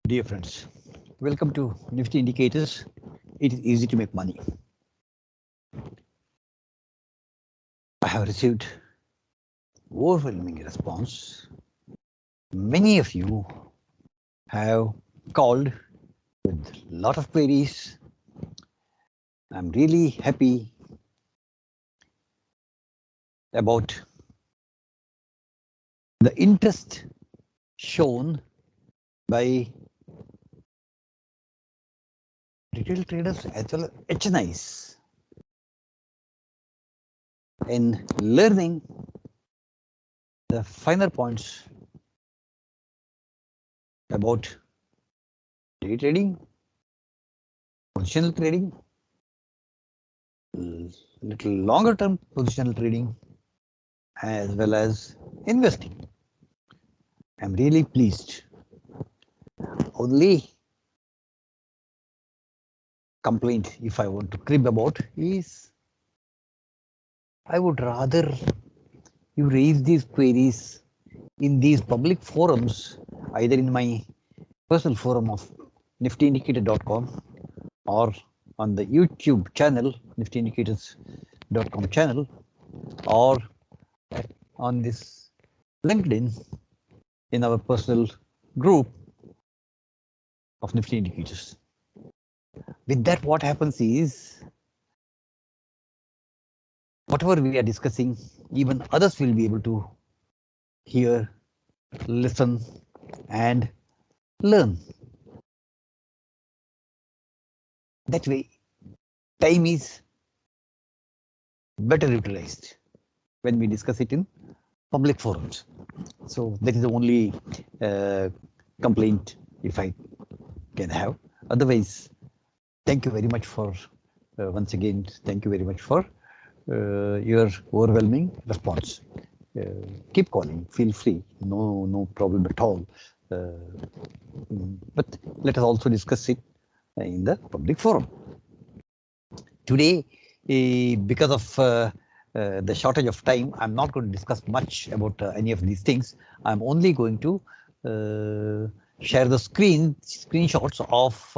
Dear friends, welcome to Nifty Indicators. It is easy to make money. I have received overwhelming response. Many of you have called with a lot of queries. I'm really happy about the interest shown by retail traders as well as HNIs in learning the finer points about day trading, positional trading, little longer term positional trading, as well as investing. I'm really pleased. Only complaint, if I want to crib about, is I would rather you raise these queries in these public forums, either in my personal forum of Niftyindicators.com or on the YouTube channel, Niftyindicators.com channel, or on this LinkedIn in our personal group of Nifty Indicators. With that, what happens is, whatever we are discussing, even others will be able to hear, listen, and learn. That way, time is better utilized when we discuss it in public forums. So that is the only complaint if I can have. Otherwise, thank you very much for once again. Thank you very much for your overwhelming response. Keep calling. Feel free. No problem at all. But let us also discuss it in the public forum. Today, because of the shortage of time, I'm not going to discuss much about any of these things. I'm only going to share the screenshots of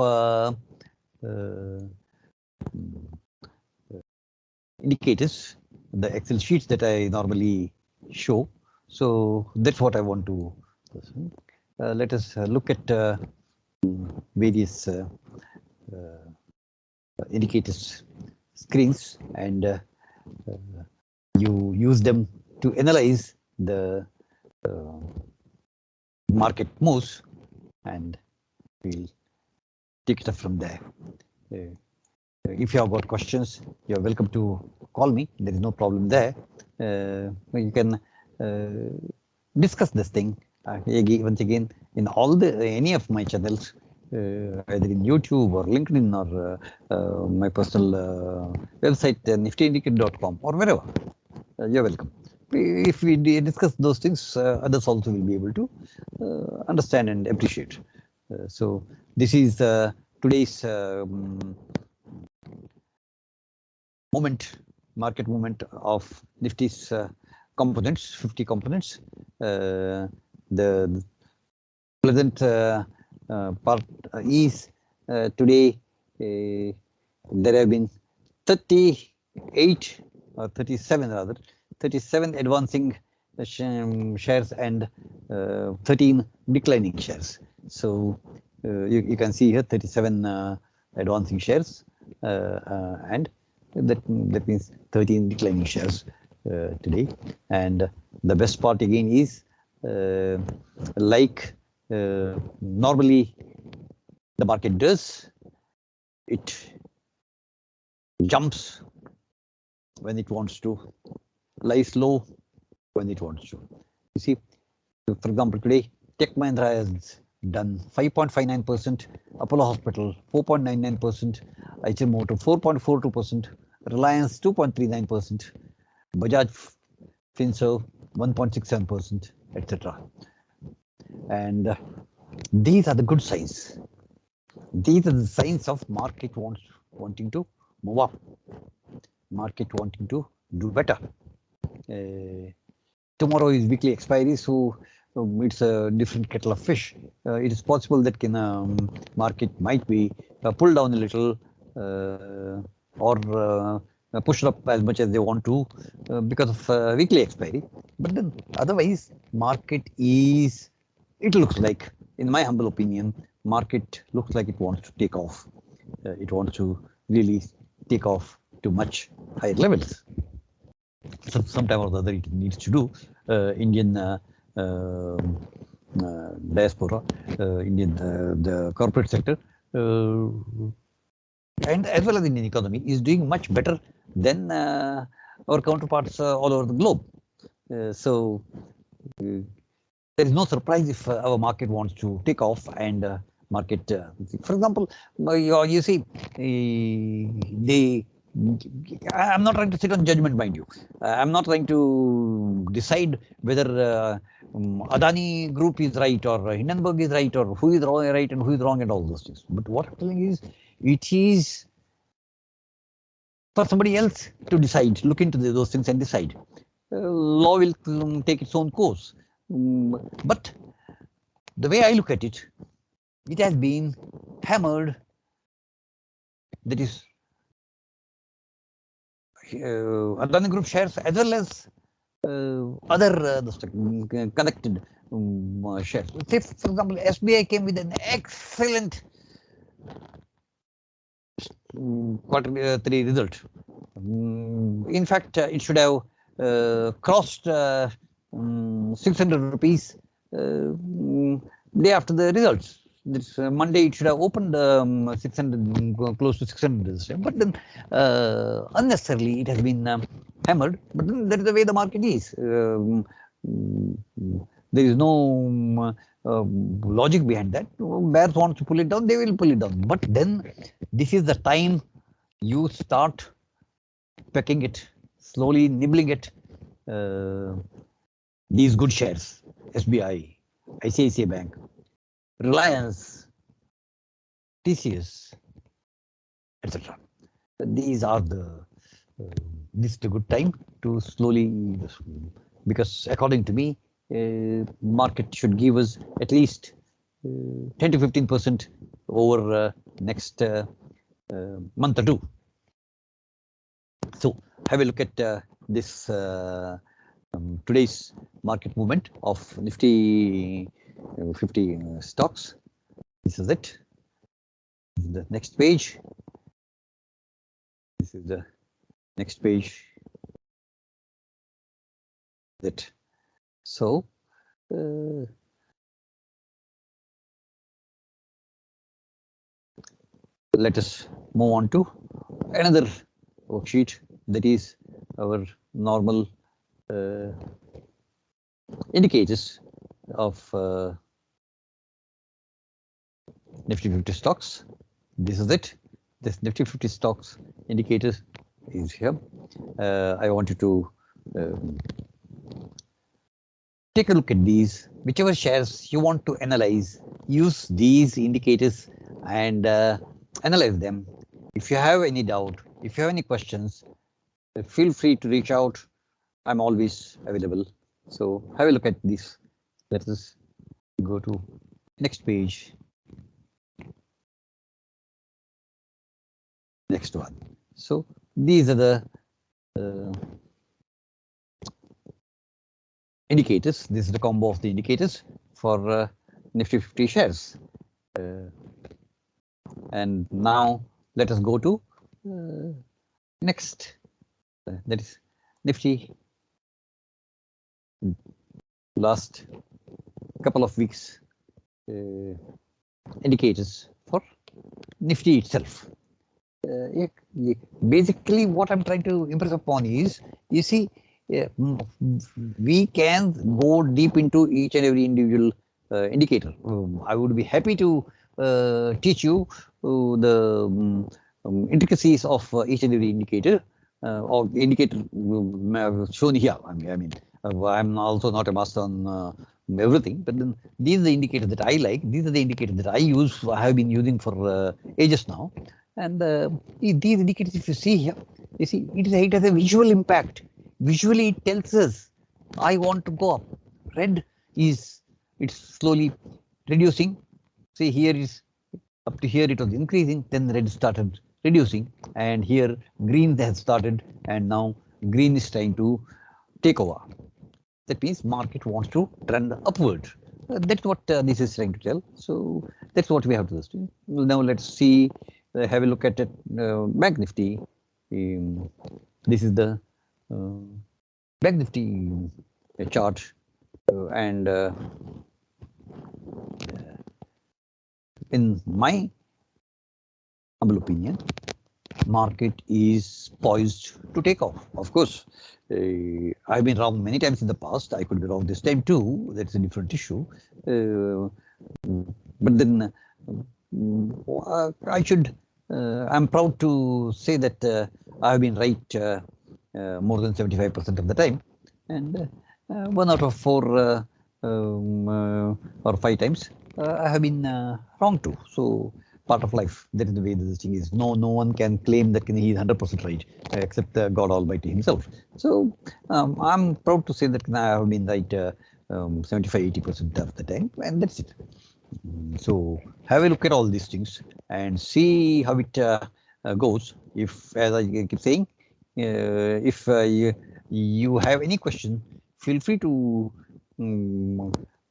indicators, the Excel sheets that I normally show. So that's what I want to. Let us look at various indicators screens, and you use them to analyze the market moves, and we'll take it up from there. If you have got questions, you're welcome to call me. There is no problem there. You can discuss this thing once again in any of my channels, either in YouTube or LinkedIn or my personal website, Niftyindicators.com, or wherever. You're welcome. If we discuss those things, others also will be able to understand and appreciate. So this is today's market movement of Nifty's components, 50 components. The pleasant part is today there have been 38 or 37 rather, 37 advancing shares and 13 declining shares. So you can see here 37 advancing shares and that means 13 declining shares today. And the best part again is like normally the market does, it jumps when it wants to, lies low when it wants to. You see, for example, today Tech Mahindra has done 5.59%, Apollo Hospital 4.99%, IMHO Motor 4.42%, Reliance 2.39%, Bajaj Finserv 1.67%, etc. And these are the good signs. These are the signs of market wanting to move up, market wanting to do better. Tomorrow is weekly expiry, so it's a different kettle of fish. It is possible that market might be pulled down a little or pushed up as much as they want to because of weekly expiry. But then otherwise, market is, it looks like, in my humble opinion, market looks like it wants to take off. It wants to really take off to much higher levels. So sometime or the other it needs to do. Indian diaspora, Indian the corporate sector, and as well as Indian economy is doing much better than our counterparts all over the globe. So there is no surprise if our market wants to take off and market, for example, you see, I'm not trying to sit on judgment, mind you. I'm not trying to decide whether Adani Group is right or Hindenburg is right or who is right and who is wrong and all those things. But what I'm telling is, it is for somebody else to decide, look into those things and decide. Law will take its own course. But the way I look at it, it has been hammered. That is, Adani Group shares as well as other connected shares. Say, for example, SBI came with an excellent quarter 3 result. In fact, it should have crossed 600 rupees day after the results. This Monday it should have opened 600, close to 600, but then unnecessarily it has been hammered. But then that is the way the market is. There is no logic behind that. Bears want to pull it down, they will pull it down. But then this is the time you start pecking it, slowly nibbling at these good shares, SBI, ICICI Bank, Reliance, TCS, etc. These are the, this is a good time to slowly, because according to me, market should give us at least 10 to 15% over next month or two. So have a look at this today's market movement of Nifty 50 stocks. This is it. This is the next page. This is the next page. That. So let us move on to another worksheet, that is our normal indicators of Nifty 50 stocks. This is it. This Nifty 50 stocks indicator is here. I want you to take a look at these. Whichever shares you want to analyze, use these indicators and analyze them. If you have any doubt, if you have any questions, feel free to reach out. I'm always available. So have a look at this. Let us go to next page. Next one. So these are the indicators. This is the combo of the indicators for Nifty 50 shares. And now let us go to next. That is Nifty last couple of weeks indicators for Nifty itself. Basically, what I'm trying to impress upon is, you see, we can go deep into each and every individual indicator. I would be happy to teach you the intricacies of each and every indicator or the indicator shown here. I mean, I'm also not a master on everything, but then these are the indicators that I like. These are the indicators that I use. I have been using for ages now. And these indicators, if you see here, you see it has a visual impact. Visually, it tells us I want to go up. Red is it's slowly reducing. See, here is up to here it was increasing, then red started reducing, and here green has started, and now green is trying to take over. That means market wants to trend upward. That's what this is trying to tell. So that's what we have to do. Now let's see, have a look at it, Bank Nifty. This is the Bank Nifty chart, and in my humble opinion, market is poised to take off. Of course, I've been wrong many times in the past. I could be wrong this time too. That's a different issue. But then I should. I'm proud to say that I've been right more than 75% of the time, and 1 out of 4 or 5 times I have been wrong too. So part of life. That is the way this thing is. No one can claim that he is 100% right, except God Almighty Himself. So I'm proud to say that I have been right 75-80% of the time, and that's it. So have a look at all these things and see how it goes. If, as I keep saying, if you have any question, feel free to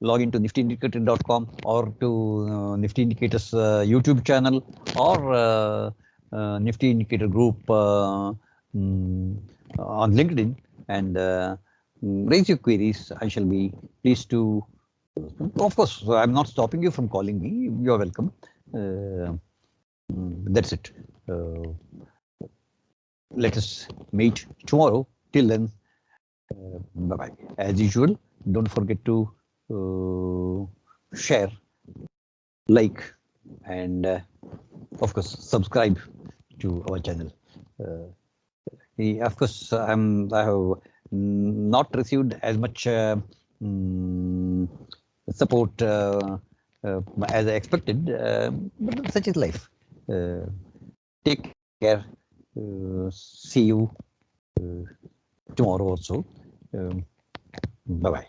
log into Niftyindicators.com or to Nifty Indicators YouTube channel or Nifty Indicator group on LinkedIn, and raise your queries. I shall be pleased to. Of course, I'm not stopping you from calling me. You're welcome. That's it. Let us meet tomorrow. Till then, bye-bye. As usual, don't forget to share, like, and of course, subscribe to our channel. Of course, I have not received as much support as I expected, but such is life. Take care. See you tomorrow also. Bye-bye.